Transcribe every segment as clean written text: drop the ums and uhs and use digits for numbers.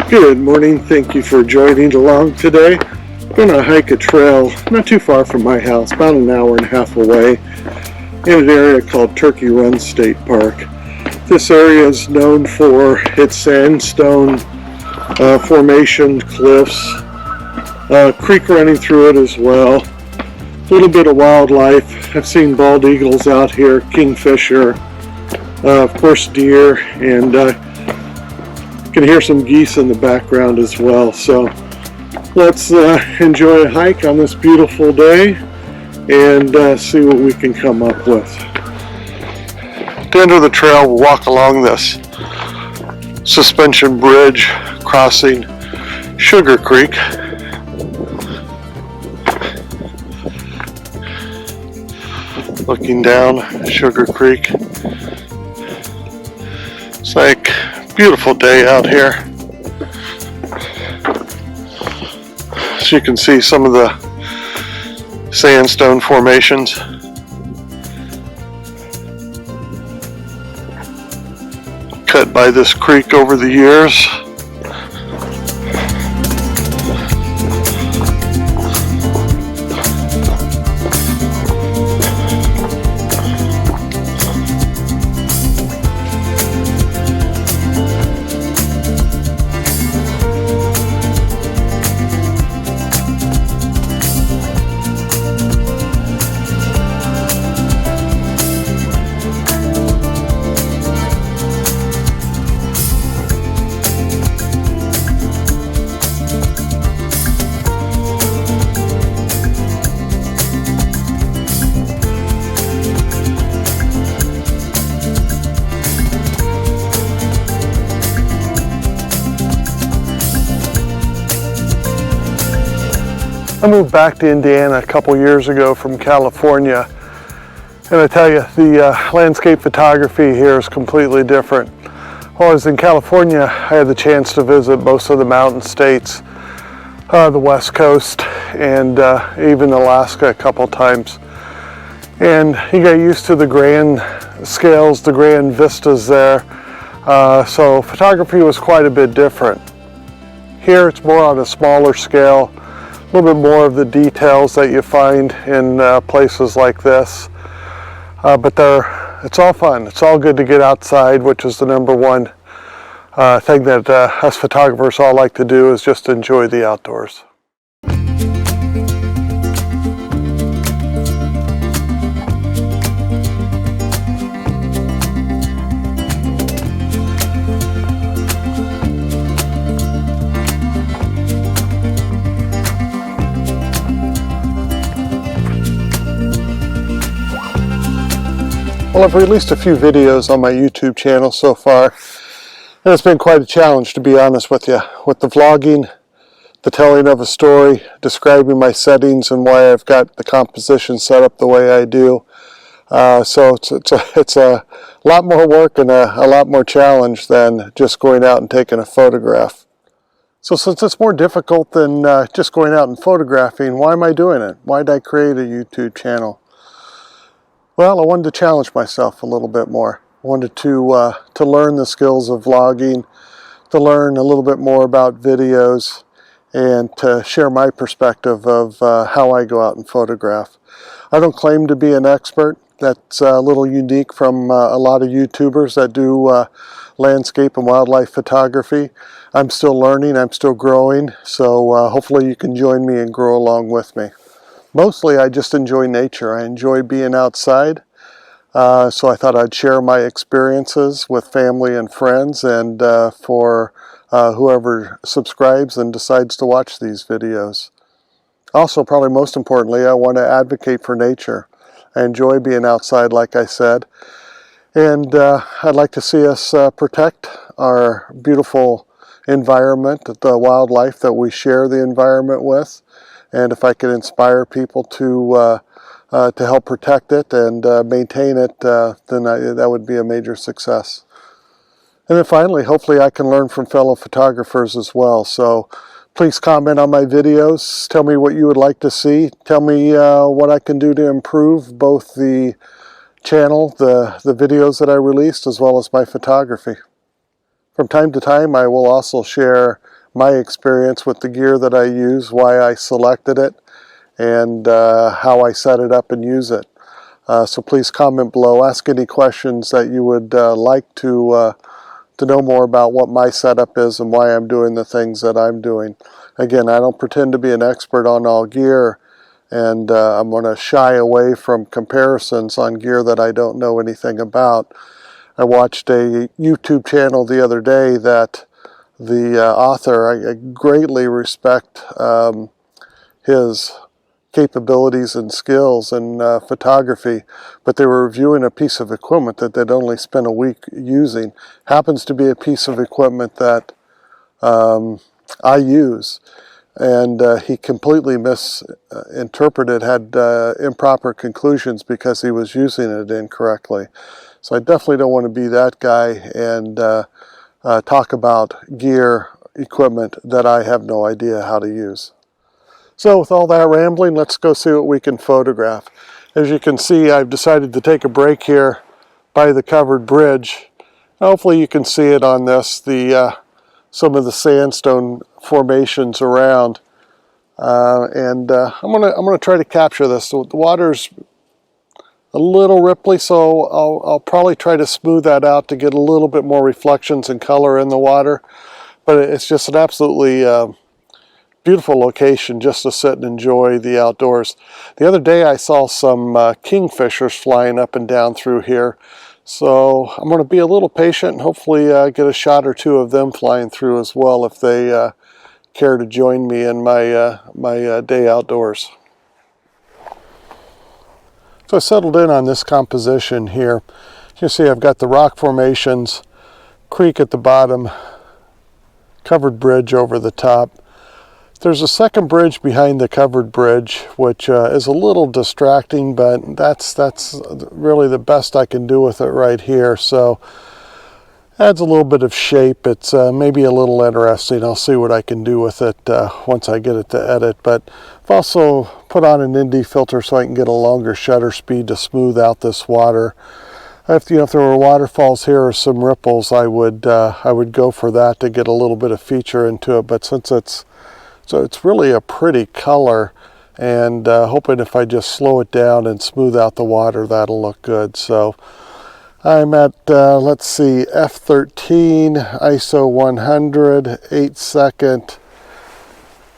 Good morning. Thank you for joining along today. I'm going to hike a trail not too far from my house, about an hour and a half away, in an area called Turnkey Run State Park. This area is known for its sandstone formation, cliffs, creek running through it as well. A little bit of wildlife. I've seen bald eagles out here, kingfisher, of course deer, and you can hear some geese in the background as well. So let's enjoy a hike on this beautiful day and see what we can come up with. At the end of the trail, we'll walk along this suspension bridge crossing Sugar Creek. Looking down Sugar Creek. It's like a beautiful day out here. So you can see some of the sandstone formations. Cut by this creek over the years. I moved back to Indiana a couple years ago from California, and I tell you, the landscape photography here is completely different. While I was in California, I had the chance to visit most of the mountain states, the West Coast, and even Alaska a couple times. And you get used to the grand scales, the grand vistas there, so photography was quite a bit different. Here it's more on a smaller scale, a little bit more of the details that you find in places like this, but it's all fun. It's all good to get outside, which is the number one thing that us photographers all like to do, is just enjoy the outdoors. Well, I've released a few videos on my YouTube channel so far, and it's been quite a challenge, to be honest with you, with the vlogging, the telling of a story, describing my settings and why I've got the composition set up the way I do. So it's a lot more work and a lot more challenge than just going out and taking a photograph. So since it's more difficult than just going out and photographing, why am I doing it? Why did I create a YouTube channel? Well, I wanted to challenge myself a little bit more. I wanted to learn the skills of vlogging, to learn a little bit more about videos, and to share my perspective of how I go out and photograph. I don't claim to be an expert. That's a little unique from a lot of YouTubers that do landscape and wildlife photography. I'm still learning, I'm still growing, so hopefully you can join me and grow along with me. Mostly I just enjoy nature. I enjoy being outside, so I thought I'd share my experiences with family and friends, and for whoever subscribes and decides to watch these videos. Also, probably most importantly, I want to advocate for nature. I enjoy being outside, like I said, and I'd like to see us protect our beautiful environment, the wildlife that we share the environment with. And if I can inspire people to help protect it and maintain it, then that would be a major success. And then finally, hopefully I can learn from fellow photographers as well. So please comment on my videos. Tell me what you would like to see. Tell me what I can do to improve both the channel, the videos that I released, as well as my photography. From time to time, I will also share my experience with the gear that I use, why I selected it, and how I set it up and use it. So please comment below, ask any questions that you would like to know more about what my setup is and why I'm doing the things that I'm doing. Again, I don't pretend to be an expert on all gear, and I'm going to shy away from comparisons on gear that I don't know anything about. I watched a YouTube channel the other day that the author, I greatly respect his capabilities and skills in photography, but they were reviewing a piece of equipment that they'd only spent a week using. Happens to be a piece of equipment that I use, and he completely misinterpreted, had improper conclusions because he was using it incorrectly. So I definitely don't want to be that guy and talk about gear, equipment that I have no idea how to use. So with all that rambling, let's go see what we can photograph. As you can see, I've decided to take a break here by the covered bridge. Hopefully you can see it on this, some of the sandstone formations around. I'm gonna try to capture this. So the water's a little ripply, so I'll probably try to smooth that out to get a little bit more reflections and color in the water. But it's just an absolutely beautiful location just to sit and enjoy the outdoors. The other day I saw some kingfishers flying up and down through here, so I'm going to be a little patient and hopefully get a shot or two of them flying through as well if they care to join me in my day outdoors. So I settled in on this composition here. You can see I've got the rock formations, creek at the bottom, covered bridge over the top. There's a second bridge behind the covered bridge, which is a little distracting, but that's really the best I can do with it right here. So adds a little bit of shape. It's maybe a little interesting. I'll see what I can do with it once I get it to edit. But I've also put on an ND filter so I can get a longer shutter speed to smooth out this water. If there were waterfalls here or some ripples, I would go for that to get a little bit of feature into it. But since it's really a pretty color, and hoping if I just slow it down and smooth out the water, that'll look good. So I'm at, let's see, f13, ISO 100, 8-second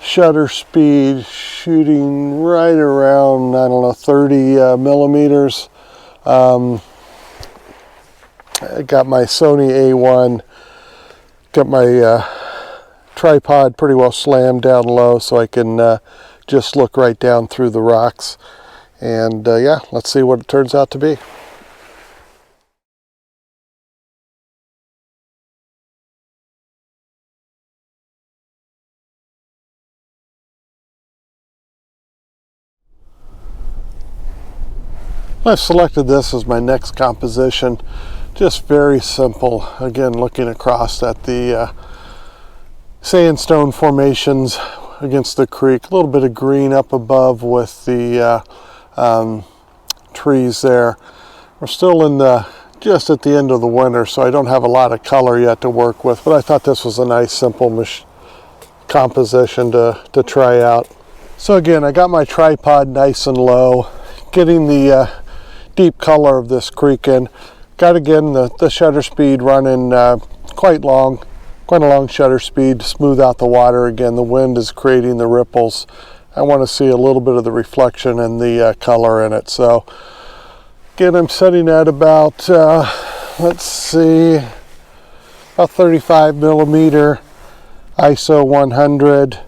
shutter speed, shooting right around, I don't know, 30 millimeters. I got my Sony A1, got my tripod pretty well slammed down low so I can just look right down through the rocks, and yeah, let's see what it turns out to be. I've selected this as my next composition. Just very simple. Again, looking across at the sandstone formations against the creek, a little bit of green up above with the trees there. We're still in just at the end of the winter, so I don't have a lot of color yet to work with, but I thought this was a nice simple composition to try out. So again, I got my tripod nice and low, getting the deep color of this creek in. Got again the shutter speed running quite a long shutter speed to smooth out the water. Again, the wind is creating the ripples. I want to see a little bit of the reflection and the color in it. So again, I'm setting at about, let's see, about 35 millimeter, ISO 100,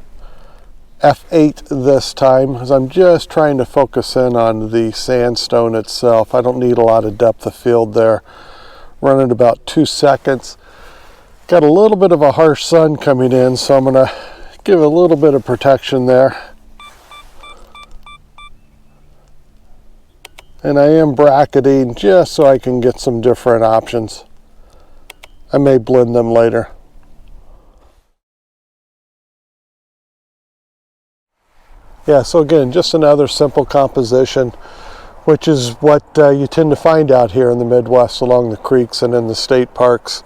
f8 this time, because I'm just trying to focus in on the sandstone itself. I don't need a lot of depth of field there. Running about 2 seconds. Got a little bit of a harsh sun coming in, so I'm going to give a little bit of protection there. And I am bracketing just so I can get some different options. I may blend them later. Yeah, so again, just another simple composition, which is what you tend to find out here in the Midwest along the creeks and in the state parks.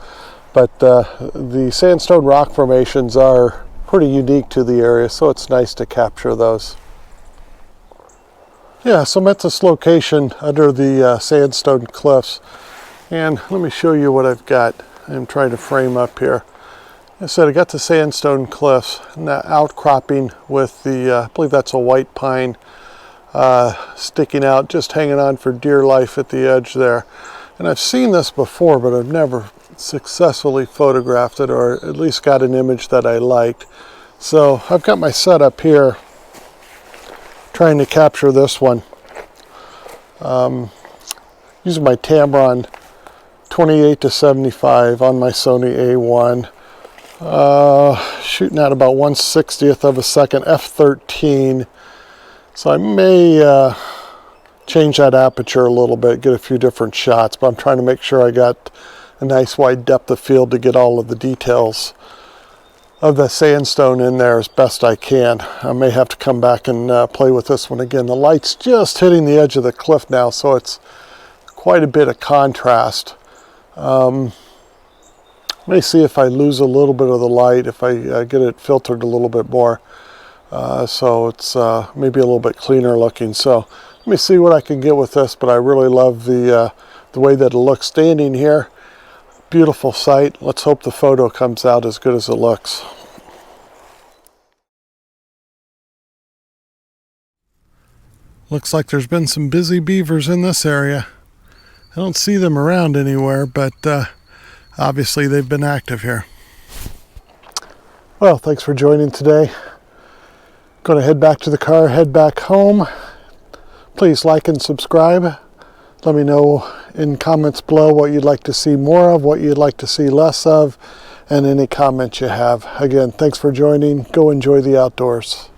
But the sandstone rock formations are pretty unique to the area, so it's nice to capture those. Yeah, so I'm at this location under the sandstone cliffs, and let me show you what I've got. I'm trying to frame up here. I said I got the sandstone cliffs, and that outcropping with the, I believe that's a white pine sticking out, just hanging on for dear life at the edge there. And I've seen this before, but I've never successfully photographed it, or at least got an image that I liked. So I've got my setup here, trying to capture this one. Using my Tamron 28-75 on my Sony A1. Shooting at about 1/60th of a second, f/13. So I may change that aperture a little bit, get a few different shots, but I'm trying to make sure I got a nice wide depth of field to get all of the details of the sandstone in there as best I can. I may have to come back and play with this one again. The light's just hitting the edge of the cliff now, so it's quite a bit of contrast. May see if I lose a little bit of the light, if I get it filtered a little bit more, so it's maybe a little bit cleaner looking. So let me see what I can get with this, but I really love the way that it looks standing here. Beautiful sight. Let's hope the photo comes out as good as it looks. Looks like there's been some busy beavers in this area. I don't see them around anywhere, but obviously they've been active here. Well, thanks for joining today. Going to head back to the car, head back home. Please like and subscribe. Let me know in comments below what you'd like to see more of, what you'd like to see less of, and any comments you have. Again, thanks for joining. Go enjoy the outdoors.